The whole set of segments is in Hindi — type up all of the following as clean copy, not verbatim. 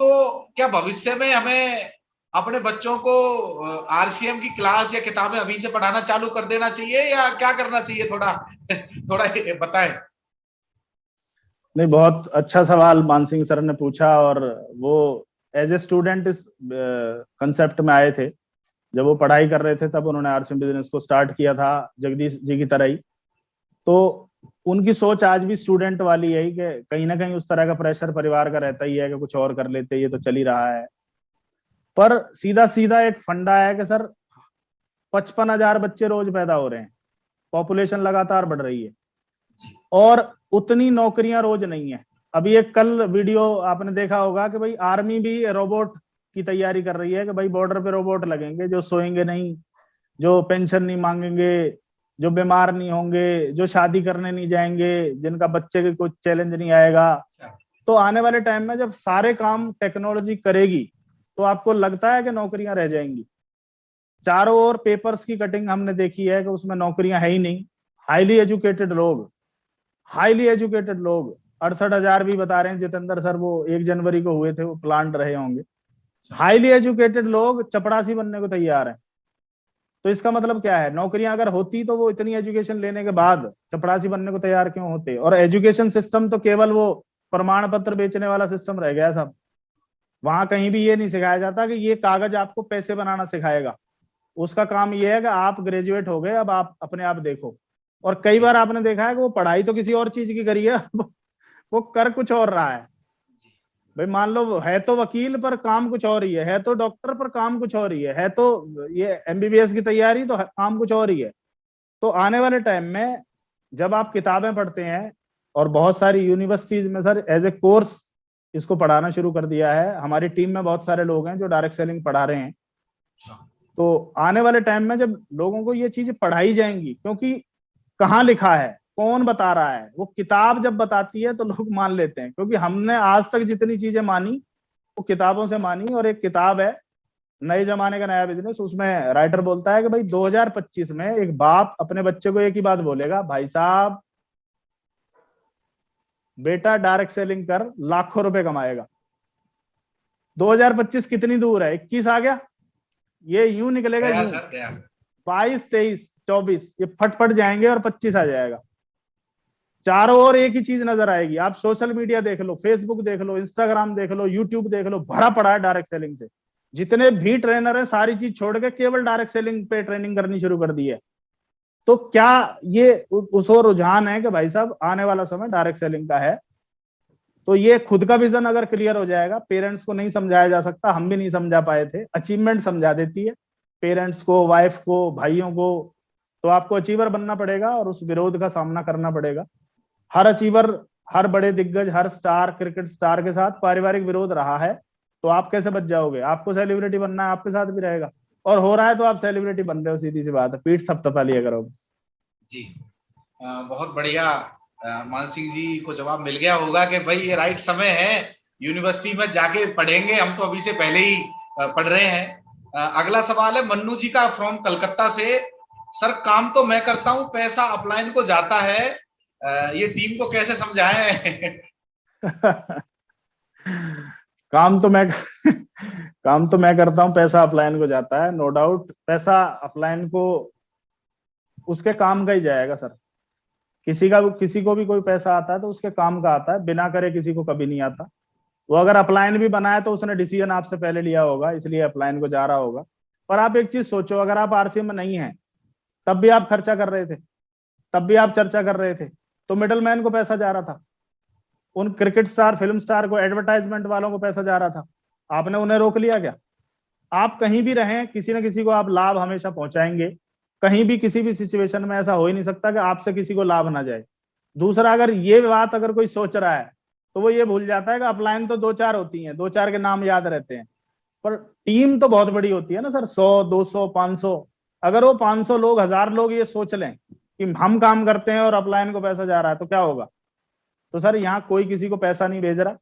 तो क्या भविष्य में हमें अपने बच्चों को आरसीएम की क्लास या किताबें अभी से पढ़ाना चालू कर देना चाहिए या क्या करना चाहिए, थोड़ा थोड़ा बताएं। नहीं, बहुत अच्छा सवाल मान सिंह सर ने पूछा। और वो एज ए स्टूडेंट इस कंसेप्ट में आए थे। जब वो पढ़ाई कर रहे थे तब उन्होंने आरसीएम बिजनेस को स्टार्ट किया था, जगदीश जी की तरह ही। तो उनकी सोच आज भी स्टूडेंट वाली है कि कहीं ना कहीं उस तरह का प्रेशर परिवार का रहता ही है कि कुछ और कर लेते, ये तो चल ही रहा है। पर सीधा सीधा एक फंडा है कि सर 55,000 बच्चे रोज पैदा हो रहे हैं, पॉपुलेशन लगातार बढ़ रही है, और उतनी नौकरियां रोज नहीं है। अभी एक कल वीडियो आपने देखा होगा कि भाई आर्मी भी रोबोट की तैयारी कर रही है कि भाई बॉर्डर पे रोबोट लगेंगे जो सोएंगे नहीं, जो पेंशन नहीं मांगेंगे, जो बीमार नहीं होंगे, जो शादी करने नहीं जाएंगे, जिनका बच्चे के कुछ चैलेंज नहीं आएगा। तो आने वाले टाइम में जब सारे काम टेक्नोलॉजी करेगी तो आपको लगता है कि नौकरियां रह जाएंगी? चारों ओर पेपर्स की कटिंग हमने देखी है कि उसमें नौकरियां है ही नहीं। हाईली एजुकेटेड लोग, हाईली एजुकेटेड लोग 68,000 भी बता रहे हैं जितेंद्र सर, वो 1 जनवरी को हुए थे, वो प्लांट रहे होंगे। हाईली एजुकेटेड लोग चपड़ासी बनने को तैयार हैं। तो इसका मतलब क्या है? नौकरियां अगर होती तो वो इतनी एजुकेशन लेने के बाद चपड़ासी बनने को तैयार क्यों होते? और एजुकेशन सिस्टम तो केवल वो प्रमाण पत्र बेचने वाला सिस्टम रह गया सब। वहां कहीं भी ये नहीं सिखाया जाता कि ये कागज आपको पैसे बनाना सिखाएगा। उसका काम ये है कि आप ग्रेजुएट हो गए, अब आप अपने आप देखो। और कई बार आपने देखा है कि वो पढ़ाई तो किसी और चीज की करी है, वो कर कुछ और रहा है। भाई मान लो है तो वकील पर काम कुछ और ही है तो डॉक्टर पर काम कुछ और ही है तो ये एमबीबीएस की तैयारी तो काम कुछ और ही है। तो आने वाले टाइम में जब आप किताबें पढ़ते हैं, और बहुत सारी यूनिवर्सिटीज में सर एज ए कोर्स इसको पढ़ाना शुरू कर दिया है। हमारी टीम में बहुत सारे लोग हैं जो डायरेक्ट सेलिंग पढ़ा रहे हैं। तो आने वाले टाइम में जब लोगों को ये चीजें पढ़ाई जाएंगी, क्योंकि कहाँ लिखा है, कौन बता रहा है, वो किताब जब बताती है तो लोग मान लेते हैं। क्योंकि हमने आज तक जितनी चीजें मानी वो किताबों से मानी। और एक किताब है नए जमाने का नया बिजनेस, उसमें राइटर बोलता है कि भाई 2025 में एक बाप अपने बच्चे को एक ही बात बोलेगा, भाई साहब बेटा डायरेक्ट सेलिंग कर, लाखों रुपए कमाएगा। 2025 कितनी दूर है? 21 आ गया, ये यूं निकलेगा, गया यूं सर, गया। 22, 23, 24 ये फटफट जाएंगे और 25 आ जाएगा। चारों ओर एक ही चीज नजर आएगी। आप सोशल मीडिया देख लो, फेसबुक देख लो, इंस्टाग्राम देख लो, यूट्यूब देख लो, भरा पड़ा है डायरेक्ट सेलिंग से। जितने भी ट्रेनर है सारी चीज छोड़ के केवल डायरेक्ट सेलिंग पे ट्रेनिंग करनी शुरू कर दी है। तो क्या ये उस ओर रुझान है कि भाई साहब आने वाला समय डायरेक्ट सेलिंग का है? तो ये खुद का विजन अगर क्लियर हो जाएगा, पेरेंट्स को नहीं समझाया जा सकता, हम भी नहीं समझा पाए थे, अचीवमेंट समझा देती है पेरेंट्स को, वाइफ को, भाइयों को। तो आपको अचीवर बनना पड़ेगा और उस विरोध का सामना करना पड़ेगा। हर अचीवर, हर बड़े दिग्गज, हर स्टार, क्रिकेट स्टार के साथ पारिवारिक विरोध रहा है। तो आप कैसे बच जाओगे? आपको सेलिब्रिटी बनना है, आपके साथ भी रहेगा। और हो रहा है तो आप सेलिब्रिटी बन रहे हो, सीधी सी बात है, पीठ थपथपा लिया करोगे। जी, बहुत बढ़िया। मान सिंह जी को जवाब मिल गया होगा कि भाई ये राइट समय है, यूनिवर्सिटी में जाके पढ़ेंगे। हम तो अभी से पहले ही पढ़ रहे हैं। अगला सवाल है मन्नू जी का फ्रॉम कलकत्ता से। सर, काम तो मैं करता हूँ, पैसा अपलाइन को जाता है, ये टीम को कैसे समझाएं? काम तो मैं काम तो मैं करता हूँ, पैसा अपलाइन को जाता है। नो डाउट पैसा अपलाइन को उसके काम का ही जाएगा सर। किसी को भी कोई पैसा आता है तो उसके काम का आता है, बिना करे किसी को कभी नहीं आता। वो अगर अपलाइन भी बनाया तो उसने डिसीजन आपसे पहले लिया होगा, इसलिए अपलाइन को जा रहा होगा। पर आप एक चीज सोचो, अगर आप आरसीएम में नहीं है तब भी आप खर्चा कर रहे थे, तब भी आप चर्चा कर रहे थे, तो मिडल मैन को पैसा जा रहा था, उन क्रिकेट स्टार, फिल्म स्टार को, एडवर्टाइजमेंट वालों को पैसा जा रहा था। आपने उन्हें रोक लिया क्या? आप कहीं भी रहें, किसी ना किसी को आप लाभ हमेशा पहुंचाएंगे। कहीं भी किसी भी सिचुएशन में ऐसा हो ही नहीं सकता कि आपसे किसी को लाभ ना जाए। दूसरा, अगर ये बात अगर कोई सोच रहा है तो वो ये भूल जाता है कि अपलाइन तो 2-4 होती हैं, 2-4 के नाम याद रहते हैं। पर टीम तो बहुत बड़ी होती है ना सर, 100, 200, 500। अगर वो 500 लोग, 1000 लोग ये सोच लें कि हम काम करते हैं और अपलाइन को पैसा जा रहा है तो क्या होगा? तो सर यहाँ कोई किसी को पैसा नहीं भेज रहा,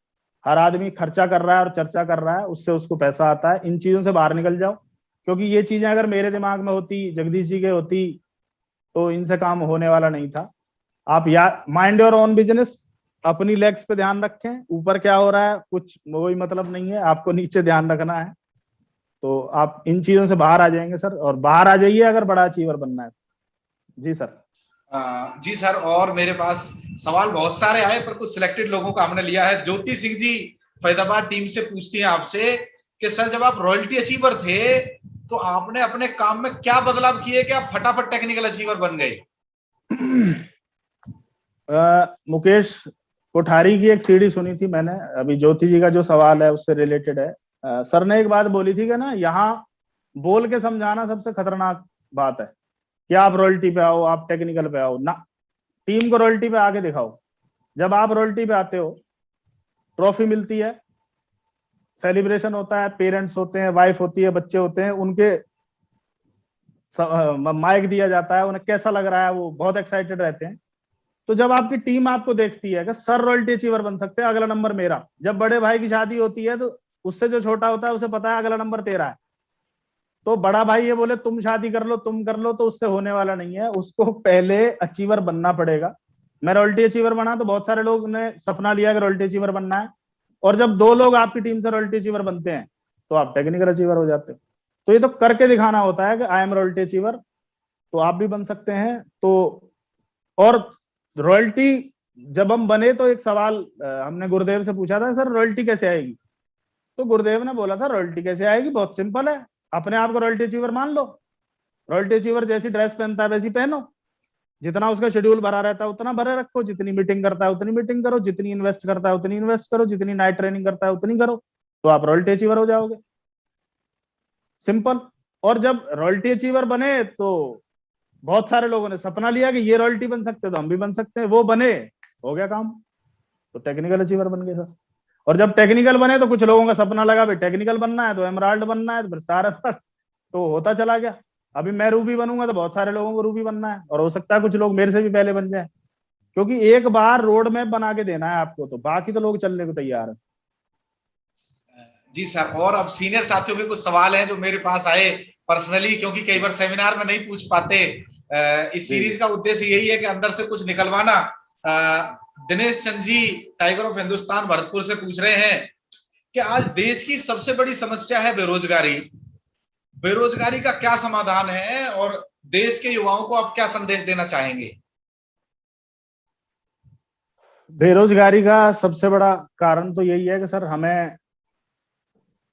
हर आदमी खर्चा कर रहा है और चर्चा कर रहा है, उससे उसको पैसा आता है। इन चीजों से बाहर निकल जाओ, क्योंकि ये चीजें अगर मेरे दिमाग में होती, जगदीश जी के होती, तो इनसे काम होने वाला नहीं था। आप या माइंड योर ओन बिजनेस, अपनी लेग्स पे ध्यान रखें, ऊपर क्या हो रहा है कुछ कोई मतलब नहीं है, आपको नीचे ध्यान रखना है। तो आप इन चीजों से बाहर आ जाएंगे सर, और बाहर आ जाइए अगर बड़ा अचीवर बनना है। जी सर। जी सर, और मेरे पास सवाल बहुत सारे आए पर कुछ सिलेक्टेड लोगों का हमने लिया है। ज्योति सिंह जी फरीदाबाद टीम से पूछती हैं आपसे कि सर जब आप रॉयल्टी अचीवर थे तो आपने अपने काम में क्या बदलाव किए कि आप फटाफट टेक्निकल अचीवर बन गए? मुकेश कोठारी की एक सीढ़ी सुनी थी मैंने, अभी ज्योति जी का जो सवाल है उससे रिलेटेड है। सर ने एक बात बोली थी कि ना, यहाँ बोल के समझाना सबसे खतरनाक बात है कि आप रॉयल्टी पे आओ, आप टेक्निकल पे आओ ना, टीम को रॉयल्टी पे आके दिखाओ। जब आप रॉयल्टी पे आते हो, ट्रॉफी मिलती है, सेलिब्रेशन होता है, पेरेंट्स होते हैं, वाइफ होती है, बच्चे होते हैं, उनके माइक दिया जाता है, उन्हें कैसा लग रहा है, वो बहुत एक्साइटेड रहते हैं। तो जब आपकी टीम आपको देखती है कि सर रॉयल्टी अचीवर बन सकते हैं, अगला नंबर मेरा, जब बड़े भाई की शादी होती है तो उससे जो छोटा होता है उसे पता है अगला नंबर तेरा है, तो बड़ा भाई ये बोले तुम शादी कर लो, तुम कर लो, तो उससे होने वाला नहीं है, उसको पहले अचीवर बनना पड़ेगा। मैं रॉयल्टी अचीवर बना तो बहुत सारे लोग ने सपना लिया कि रॉयल्टी अचीवर बनना है, और जब 2 लोग आपकी टीम से रॉयल्टी अचीवर बनते हैं तो आप टेक्निकल अचीवर हो जाते हो। तो ये तो करके दिखाना होता है कि आई एम रॉयल्टी अचीवर, तो आप भी बन सकते हैं। तो और रॉयल्टी जब हम बने तो एक सवाल हमने गुरुदेव से पूछा था, सर रॉयल्टी कैसे आएगी? तो गुरुदेव ने बोला था रॉयल्टी कैसे आएगी, बहुत सिंपल है, अपने आप को रॉयल्टी अचीवर मान लो। रॉयल्टी अचीवर जैसी ड्रेस पहनता है वैसी पहनो, जितना उसका शेड्यूल भरा रहता है उतना भरे रखो, जितनी मीटिंग करता है उतनी मीटिंग करो, जितनी इन्वेस्ट करता है उतनी इन्वेस्ट करो, जितनी नाइट ट्रेनिंग करता है उतनी करो, तो आप रॉयल्टी अचीवर हो जाओगे। सिंपल। और जब रॉयल्टी अचीवर बने तो बहुत सारे लोगों ने सपना लिया कि ये रॉयल्टी बन सकते हैं तो हम भी बन सकते हैं, वो बने, हो गया काम, तो टेक्निकल अचीवर बन गए सर। और जब टेक्निकल बने तो कुछ लोगों का सपना लगा भाई टेक्निकल बनना है तो एमराल्ड बनना है, तो फिर सारा तो होता चला गया। अभी मैं रूबी बनूंगा तो बहुत सारे लोगों को रूबी बनना है, और हो सकता है कुछ लोग मेरे से भी पहले बन जाए, क्योंकि एक बार रोड मैप बना के देना है आपको, तो बाकी तो लोग चलने को तैयार है। जी सर, और अब सीनियर साथियों के कुछ सवाल हैं जो मेरे पास आए पर्सनली, क्योंकि कई बार सेमिनार में नहीं पूछ पाते। इस सीरीज का उद्देश्य यही है कि अंदर से कुछ निकलवाना। दिनेश चंद जी टाइगर ऑफ हिंदुस्तान भरतपुर से पूछ रहे हैं कि आज देश की सबसे बड़ी समस्या है बेरोजगारी, बेरोजगारी का क्या समाधान है और देश के युवाओं को आप क्या संदेश देना चाहेंगे? बेरोजगारी का सबसे बड़ा कारण तो यही है कि सर हमें,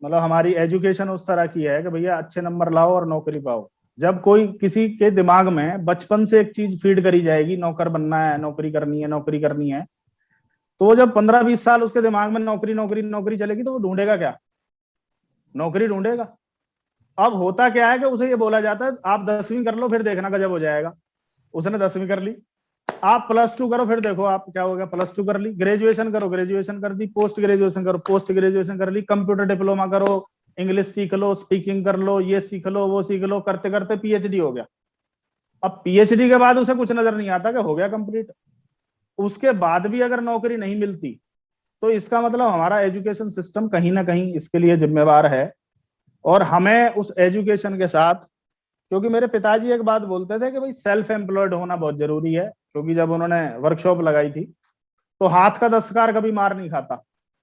मतलब हमारी एजुकेशन उस तरह की है कि भैया अच्छे नंबर लाओ और नौकरी पाओ। जब कोई किसी के दिमाग में बचपन से एक चीज फीड करी जाएगी, नौकर बनना है, नौकरी करनी है, नौकरी करनी है, तो जब 15-20 साल उसके दिमाग में नौकरी नौकरी नौकरी चलेगी तो वो ढूंढेगा क्या? नौकरी ढूंढेगा। अब होता क्या है कि उसे ये बोला जाता है आप 10वीं कर लो फिर देखना गजब हो जाएगा। उसने 10वीं कर ली, आप +2 करो फिर देखो आप क्या हो गया, +2 कर ली, ग्रेजुएशन करो, ग्रेजुएशन कर दी, पोस्ट ग्रेजुएशन करो, पोस्ट ग्रेजुएशन कर ली, कंप्यूटर डिप्लोमा करो, इंग्लिश सीख लो, स्पीकिंग कर लो, ये सीख लो, वो सीख लो, करते करते पीएचडी हो गया। अब पीएचडी के बाद उसे कुछ नजर नहीं आता कि हो गया कंप्लीट। उसके बाद भी अगर नौकरी नहीं मिलती तो इसका मतलब हमारा एजुकेशन सिस्टम कहीं ना कहीं इसके लिए जिम्मेवार है। और हमें उस एजुकेशन के साथ, क्योंकि मेरे पिताजी एक बात बोलते थे कि भाई सेल्फ एम्प्लॉयड होना बहुत जरूरी है, क्योंकि जब उन्होंने वर्कशॉप लगाई थी तो हाथ का दस्तकार कभी मार नहीं खाता।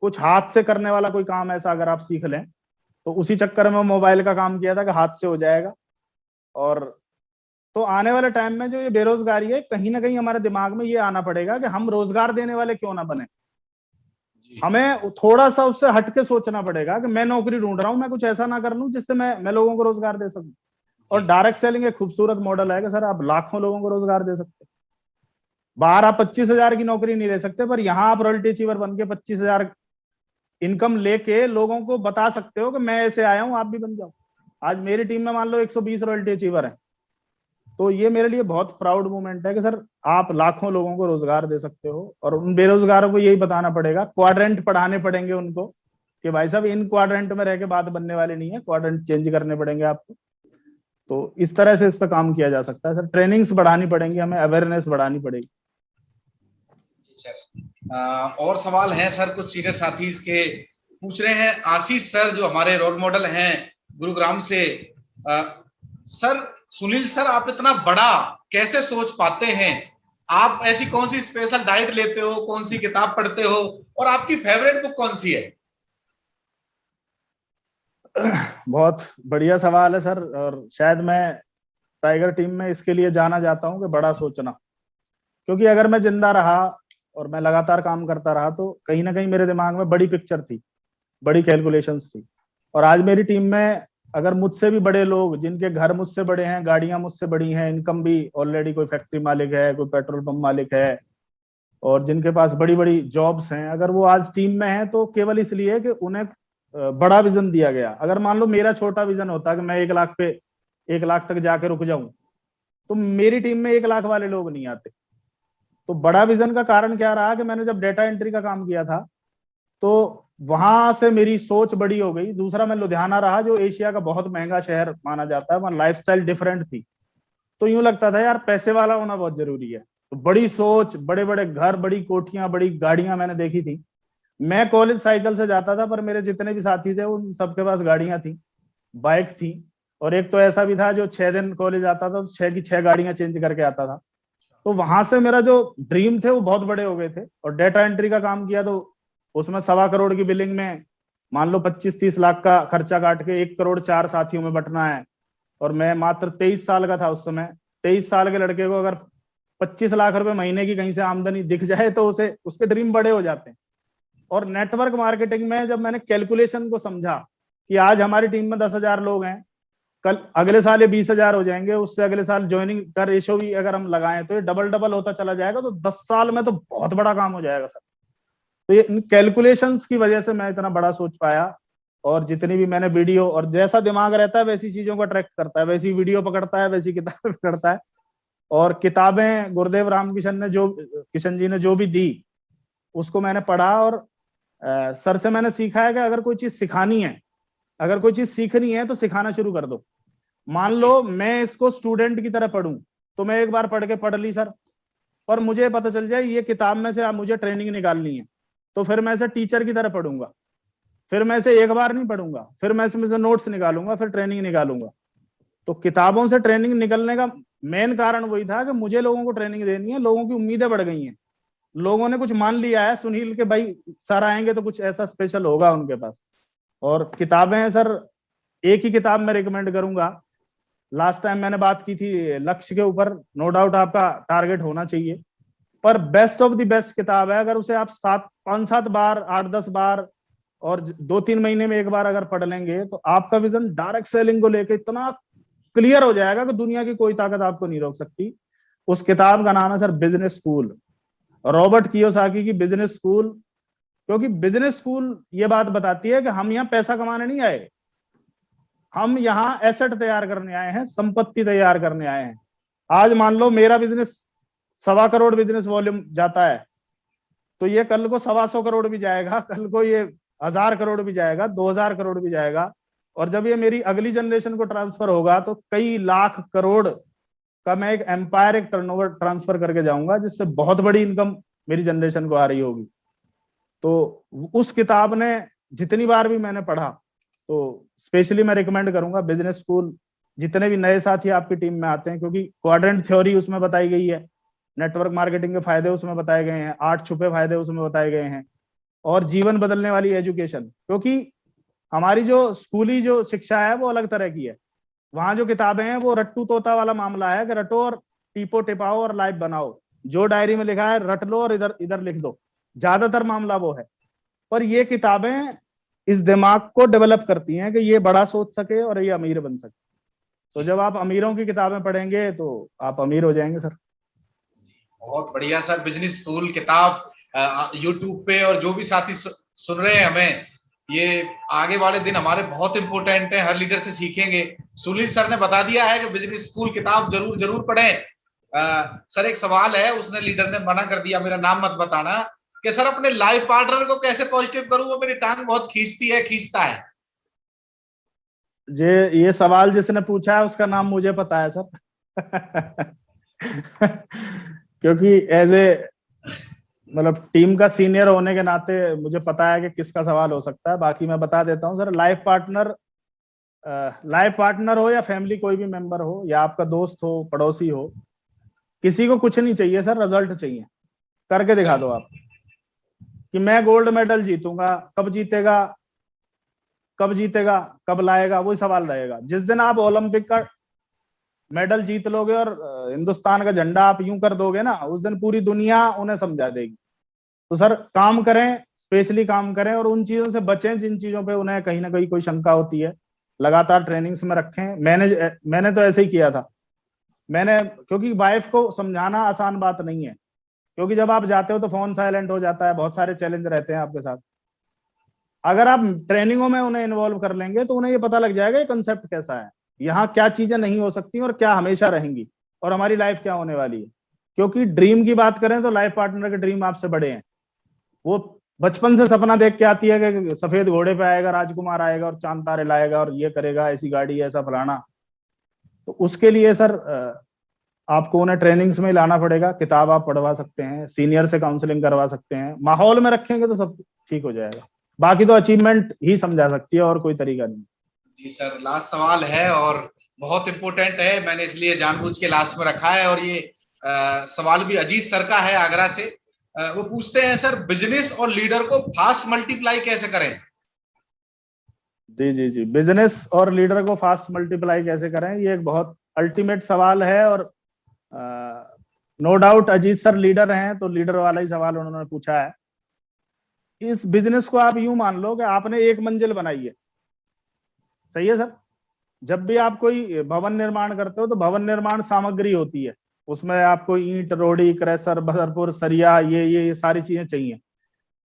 कुछ हाथ से करने वाला कोई काम ऐसा अगर आप सीख लें, तो उसी चक्कर में मोबाइल का काम किया था कि हाथ से हो जाएगा। और तो आने वाले टाइम में जो ये बेरोजगारी है, कहीं ना कहीं हमारे दिमाग में ये आना पड़ेगा कि हम रोजगार देने वाले क्यों ना बने। हमें थोड़ा सा उससे हटके सोचना पड़ेगा कि मैं नौकरी ढूंढ रहा हूं, मैं कुछ ऐसा ना कर लूं जिससे मैं लोगों को रोजगार दे सकूं। और डायरेक्ट सेलिंग एक खूबसूरत मॉडल है कि सर आप लाखों लोगों को रोजगार दे सकते हैं। बाहर आप 25,000 की नौकरी नहीं ले सकते, पर यहाँ आप रॉयल्टी अचीवर बन के 25,000 इनकम लेके लोगों को बता सकते हो कि मैं ऐसे आया हूं, आप भी बन जाओ। आज मेरी टीम में मान लो 120 रॉयल्टी अचीवर है, तो ये मेरे लिए बहुत प्राउड मोमेंट है कि सर आप लाखों लोगों को रोजगार दे सकते हो। और उन बेरोजगारों को यही बताना पड़ेगा, क्वाड्रेंट पढ़ाने पड़ेंगे उनको कि भाई साहब इन क्वाड्रेंट में रह के बात बनने वाली नहीं है, क्वाड्रेंट चेंज करने पड़ेंगे आपको। तो इस तरह से इस पर काम किया जा सकता है सर, ट्रेनिंग्स बढ़ानी पड़ेंगी, हमें अवेयरनेस बढ़ानी पड़ेगी। सर और सवाल हैं सर, कुछ सीनियर साथी के पूछ रहे हैं। आशीष सर जो हमारे रोल मॉडल हैं गुरुग्राम से, सर सुनील सर आप इतना बड़ा कैसे सोच पाते हैं आप ऐसी कौन सी स्पेशल डाइट लेते हो, कौन सी किताब पढ़ते हो, और आपकी फेवरेट बुक कौन सी है? बहुत बढ़िया सवाल है सर, और शायद मैं टाइगर टीम में इसके लिए जाना जाता हूँ कि बड़ा सोचना। क्योंकि अगर मैं जिंदा रहा और मैं लगातार काम करता रहा तो कहीं ना कहीं मेरे दिमाग में बड़ी पिक्चर थी, बड़ी कैलकुलेशंस थी। और आज मेरी टीम में अगर मुझसे भी बड़े लोग, जिनके घर मुझसे बड़े हैं, गाड़ियां मुझसे बड़ी हैं, इनकम भी ऑलरेडी, कोई फैक्ट्री मालिक है, कोई पेट्रोल पंप मालिक है, और जिनके पास बड़ी बड़ी जॉब्स हैं, अगर वो आज टीम में हैं तो केवल इसलिए कि उन्हें बड़ा विजन दिया गया। अगर मान लो मेरा छोटा विजन होता कि मैं 1 लाख पे 1 लाख तक जाके रुक जाऊं, तो मेरी टीम में 1 लाख वाले लोग नहीं आते। तो बड़ा विजन का कारण क्या रहा कि मैंने जब डेटा एंट्री का काम किया था तो वहां से मेरी सोच बड़ी हो गई। दूसरा, मैं लुधियाना रहा जो एशिया का बहुत महंगा शहर माना जाता है, वहां लाइफस्टाइल डिफरेंट थी। तो यूं लगता था यार पैसे वाला होना बहुत जरूरी है। तो बड़ी सोच, बड़े बड़े घर, बड़ी कोठियां, बड़ी गाड़ियां मैंने देखी थी। मैं कॉलेज साइकिल से जाता था, पर मेरे जितने भी साथी थे उन सबके पास गाड़ियां थी, बाइक थी। और एक तो ऐसा भी था जो 6 दिन कॉलेज आता था तो 6 की 6 गाड़ियां चेंज करके आता था। तो वहां से मेरा जो ड्रीम थे वो बहुत बड़े हो गए थे। और डेटा एंट्री का काम किया तो उसमें 1.25 करोड़ की बिलिंग में मान लो 25-30 लाख का खर्चा काट के 1 करोड़ 4 साथियों में बंटना है। और मैं मात्र 23 साल का था उस समय। 23 साल के लड़के को अगर 25 लाख रुपए महीने की कहीं से आमदनी दिख जाए तो उसे, उसके ड्रीम बड़े हो जाते हैं। और नेटवर्क मार्केटिंग में जब मैंने कैलकुलेशन को समझा कि आज हमारी टीम में 10,000 लोग हैं, कल अगले साल ये 20,000 हो जाएंगे, उससे अगले साल ज्वाइनिंग का रेशो भी अगर हम लगाएं तो ये डबल डबल होता चला जाएगा, तो 10 साल में तो बहुत बड़ा काम हो जाएगा सर। तो ये इन कैलकुलेशंस की वजह से मैं इतना बड़ा सोच पाया। और जितनी भी मैंने वीडियो, और जैसा दिमाग रहता है वैसी चीजों को अट्रैक्ट करता है, वैसी वीडियो पकड़ता है, वैसी किताबें पकड़ता है। और किताबें गुरुदेव रामकिशन ने जो, किशन जी ने जो भी दी उसको मैंने पढ़ा। और सर से मैंने सीखा है कि अगर कोई चीज सिखानी है, अगर कोई चीज सीखनी है तो सिखाना शुरू कर दो। मान लो मैं इसको स्टूडेंट की तरह पढूं, तो मैं एक बार पढ़ के पढ़ ली सर, पर मुझे पता चल जाए ये किताब में से मुझे ट्रेनिंग निकालनी है, तो फिर मैं इसे टीचर की तरह पढ़ूंगा। फिर मैं इसे एक बार नहीं पढ़ूंगा, फिर मैं इसमें से नोट्स निकालूंगा, फिर ट्रेनिंग निकालूंगा। तो किताबों से ट्रेनिंग निकलने का मेन कारण वही था कि मुझे लोगों को ट्रेनिंग देनी है। लोगों की उम्मीदें बढ़ गई हैं, लोगों ने कुछ मान लिया है सुनील के भाई सर आएंगे तो कुछ ऐसा स्पेशल होगा उनके पास। और किताबें हैं सर, एक ही किताब मैं रिकमेंड करूंगा। लास्ट टाइम मैंने बात की थी लक्ष्य के ऊपर, नो डाउट आपका टारगेट होना चाहिए, पर बेस्ट ऑफ द बेस्ट किताब है। अगर उसे आप 5-7 बार, 8-10 बार, और 2-3 महीने में एक बार अगर पढ़ लेंगे तो आपका विजन डायरेक्ट सेलिंग को लेकर इतना क्लियर हो जाएगा कि दुनिया की कोई ताकत आपको नहीं रोक सकती। उस किताब का नाम है sir business school, Robert Kiyosaki की बिजनेस स्कूल। क्योंकि बिजनेस स्कूल ये बात बताती है कि हम यहाँ पैसा कमाने नहीं आए, हम यहाँ एसेट तैयार करने आए हैं, संपत्ति तैयार करने आए हैं। आज मान लो मेरा बिजनेस 1.25 करोड़ बिजनेस वॉल्यूम जाता है, तो ये कल को 125 करोड़ भी जाएगा, कल को ये 1,000 करोड़ भी जाएगा, 2,000 करोड़ भी जाएगा। और जब ये मेरी अगली जनरेशन को ट्रांसफर होगा तो कई लाख करोड़ का मैं एक एम्पायर, एक टर्नओवर ट्रांसफर करके जाऊंगा, जिससे बहुत बड़ी इनकम मेरी जनरेशन को आ रही होगी। तो उस किताब ने जितनी बार भी मैंने पढ़ा, तो स्पेशली मैं रिकमेंड करूंगा बिजनेस स्कूल। जितने भी नए साथी आपकी टीम में आते हैं, क्योंकि क्वाड्रेंट थ्योरी उसमें बताई गई है, नेटवर्क मार्केटिंग के फायदे उसमें बताए गए हैं, 8 छुपे फायदे उसमें बताए गए हैं, और जीवन बदलने वाली एजुकेशन। क्योंकि हमारी जो स्कूली जो शिक्षा है वो अलग तरह की है। वहां जो किताबें हैं वो रट्टू तोता वाला मामला है कि रटो और टीपो टिपाओ और लाइव बनाओ, जो डायरी में लिखा है रट लो और इधर इधर लिख दो, ज्यादातर मामला वो है। पर ये किताबें इस दिमाग को डेवलप करती हैं कि ये बड़ा सोच सके और ये अमीर बन सके। तो जब आप अमीरों की किताबें पढ़ेंगे तो आप अमीर हो जाएंगे सर। बहुत बढ़िया सर, बिजनेस स्कूल किताब यूट्यूब पे, और जो भी साथी सुन रहे हैं हमें, ये आगे वाले दिन हमारे बहुत इंपॉर्टेंट है, हर लीडर से सीखेंगे। सुनील सर ने बता दिया है कि बिजनेस स्कूल किताब जरूर जरूर पढ़ें। सर एक सवाल है, उसने लीडर ने मना कर दिया, मेरा नाम मत बताना, कि सर अपने लाइफ पार्टनर को कैसे पॉजिटिव करूं, वो मेरी टांग बहुत खींचती है, खींचता है। ये सवाल जिसने पूछा है उसका नाम मुझे पता है सर। क्योंकि एज ए, मतलब टीम का सीनियर होने के नाते मुझे पता है कि किसका सवाल हो सकता है। बाकी मैं बता देता हूँ सर, लाइफ पार्टनर हो या फैमिली कोई भी मेंबर हो, या आपका दोस्त हो, पड़ोसी हो, किसी को कुछ नहीं चाहिए सर, रिजल्ट चाहिए। करके दिखा दो आप कि मैं गोल्ड मेडल जीतूंगा, कब जीतेगा, कब जीतेगा, कब लाएगा, वही सवाल रहेगा। जिस दिन आप ओलंपिक का मेडल जीत लोगे और हिंदुस्तान का झंडा आप यूं कर दोगे ना, उस दिन पूरी दुनिया उन्हें समझा देगी। तो सर काम करें, स्पेशली काम करें, और उन चीजों से बचें जिन चीजों पे उन्हें कहीं ना कहीं कोई शंका होती है। लगातार ट्रेनिंग्स में रखें। मैंने तो ऐसे ही किया था। क्योंकि वाइफ को समझाना आसान बात नहीं है, क्योंकि जब आप जाते हो तो फोन साइलेंट हो जाता है, बहुत सारे चैलेंज रहते हैं आपके साथ। अगर आप ट्रेनिंगों में उन्हें इन्वॉल्व कर लेंगे तो उन्हें ये पता लग जाएगा ये कंसेप्ट कैसा है, यहाँ क्या चीजें नहीं हो सकती और क्या हमेशा रहेंगी, और हमारी लाइफ क्या होने वाली है। क्योंकि ड्रीम की बात करें तो लाइफ पार्टनर के ड्रीम आपसे बड़े हैं। वो बचपन से सपना देख के आती है कि सफेद घोड़े पे आएगा, राजकुमार आएगा और चांद तारे लाएगा और ये करेगा, ऐसी गाड़ी, ऐसा फलाना। तो उसके लिए सर आपको उन्हें ट्रेनिंग्स में लाना पड़ेगा। किताब आप पढ़वा सकते हैं, सीनियर से काउंसलिंग करवा सकते हैं, माहौल में रखेंगे तो सब ठीक हो जाएगा। बाकी तो अचीवमेंट ही समझा सकती है, और कोई तरीका नहीं। जी सर, लास्ट सवाल है और बहुत इंपॉर्टेंट है, मैंने इसलिए जानबूझ के लास्ट में रखा है। और ये सवाल भी अजीत सर का है आगरा से। वो पूछते हैं सर, बिजनेस और लीडर को फास्ट मल्टीप्लाई कैसे करें? जी जी जी, बिजनेस और लीडर को फास्ट मल्टीप्लाई कैसे करें, ये एक बहुत अल्टीमेट सवाल है। और no doubt Ajit sir leader हैं, तो लीडर वाला ही सवाल उन्होंने पूछा है। इस बिजनेस को आप यूं मान लो कि आपने एक मंजिल बनाई है, सही है सर। जब भी आप कोई भवन निर्माण करते हो तो भवन निर्माण सामग्री होती है, उसमें आपको ईंट, रोड़ी, क्रेशर, बसरपुर, सरिया, ये सारी चीजें चाहिए।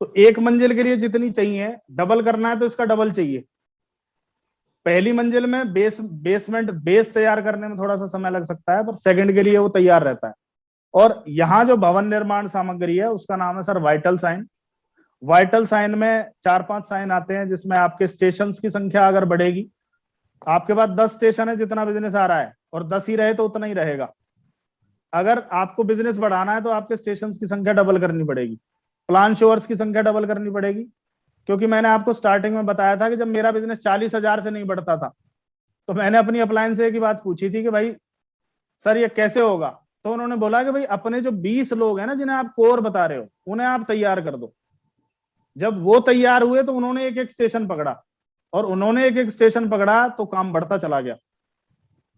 तो एक मंजिल के लिए जितनी चाहिए, डबल करना है तो इसका डबल चाहिए। पहली मंजिल में बेस तैयार करने में थोड़ा सा समय लग सकता है, पर सेकंड के लिए वो तैयार रहता है। और यहाँ जो भवन निर्माण सामग्री है उसका नाम है sir vital sign. Vital sign में 4-5 साइन आते हैं, जिसमें आपके स्टेशन की संख्या अगर बढ़ेगी, आपके पास 10 स्टेशन है जितना बिजनेस आ रहा है, और 10 ही रहे तो उतना ही रहेगा। अगर आपको बिजनेस बढ़ाना है तो आपके स्टेशन की संख्या डबल करनी पड़ेगी, प्लान शोअर्स की संख्या डबल करनी पड़ेगी। क्योंकि मैंने आपको स्टार्टिंग में बताया था कि जब मेरा बिजनेस 40,000 से नहीं बढ़ता था, तो मैंने अपनी अपलायंस से एक बात पूछी थी कि भाई सर ये कैसे होगा। तो उन्होंने बोला कि भाई अपने जो 20 लोग हैं ना, जिन्हें आप कोर बता रहे हो, उन्हें आप तैयार कर दो। जब वो तैयार हुए तो उन्होंने एक एक स्टेशन पकड़ा, और उन्होंने एक एक स्टेशन पकड़ा तो काम बढ़ता चला गया।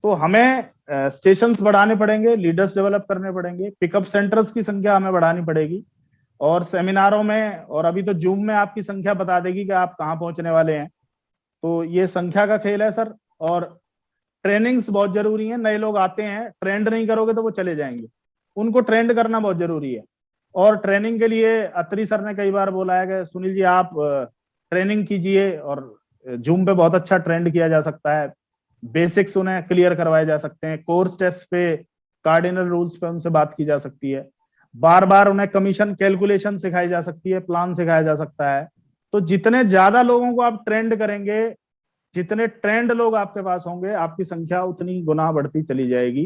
तो हमें स्टेशंस बढ़ाने पड़ेंगे, लीडर्स डेवलप करने पड़ेंगे, पिकअप सेंटर्स की संख्या हमें बढ़ानी पड़ेगी, और सेमिनारों में, और अभी तो जूम में आपकी संख्या बता देगी कि आप कहाँ पहुंचने वाले हैं। तो ये संख्या का खेल है सर। और ट्रेनिंग्स बहुत जरूरी है। नए लोग आते हैं, ट्रेंड नहीं करोगे तो वो चले जाएंगे, उनको ट्रेंड करना बहुत जरूरी है। और ट्रेनिंग के लिए अत्री सर ने कई बार बोला है कि सुनील जी आप ट्रेनिंग कीजिए, और जूम पे बहुत अच्छा ट्रेंड किया जा सकता है। बेसिक्स उन्हें क्लियर करवाए जा सकते हैं, कोर स्टेप्स पे, कार्डिनल रूल्स पे उनसे बात की जा सकती है, बार बार उन्हें कमीशन कैलकुलेशन सिखाई जा सकती है, प्लान सिखाया जा सकता है। तो जितने ज्यादा लोगों को आप ट्रेंड करेंगे, जितने ट्रेंड लोग आपके पास होंगे, आपकी संख्या उतनी गुना बढ़ती चली जाएगी।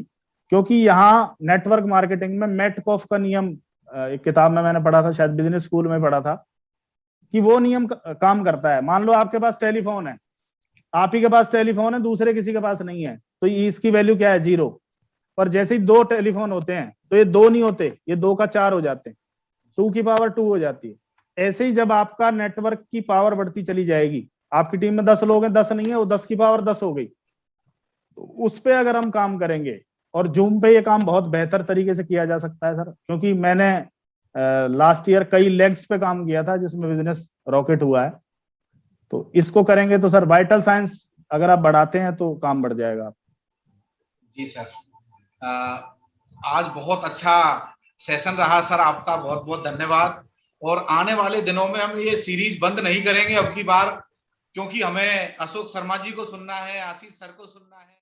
क्योंकि यहाँ नेटवर्क मार्केटिंग में मेटकॉफ का नियम, एक किताब में मैंने पढ़ा था, शायद बिजनेस स्कूल में पढ़ा था, कि वो नियम काम करता है। मान लो आपके पास टेलीफोन है, आप ही के पास टेलीफोन है, दूसरे किसी के पास नहीं है, तो इसकी वैल्यू क्या है, 0। पर जैसे ही 2 टेलीफोन होते हैं तो ये 2 नहीं होते, ये 2 का 4 हो जाते हैं, 2 की पावर 2 हो जाती है। ऐसे ही जब आपका नेटवर्क की पावर बढ़ती चली जाएगी, आपकी टीम में 10 लोग हैं, 10 नहीं है, वो 10 की पावर 10 हो गई। तो उस पे अगर हम काम करेंगे, और जूम पे ये काम बहुत बेहतर तरीके से किया जा सकता है सर। क्योंकि मैंने लास्ट ईयर कई लेग्स पे काम किया था जिसमें बिजनेस रॉकेट हुआ है। तो इसको करेंगे तो सर वाइटल साइंस अगर आप बढ़ाते हैं तो काम बढ़ जाएगा। जी सर, आज बहुत अच्छा सेशन रहा सर, आपका बहुत बहुत धन्यवाद। और आने वाले दिनों में हम ये सीरीज बंद नहीं करेंगे अब की बार, क्योंकि हमें अशोक शर्मा जी को सुनना है, आशीष सर को सुनना है।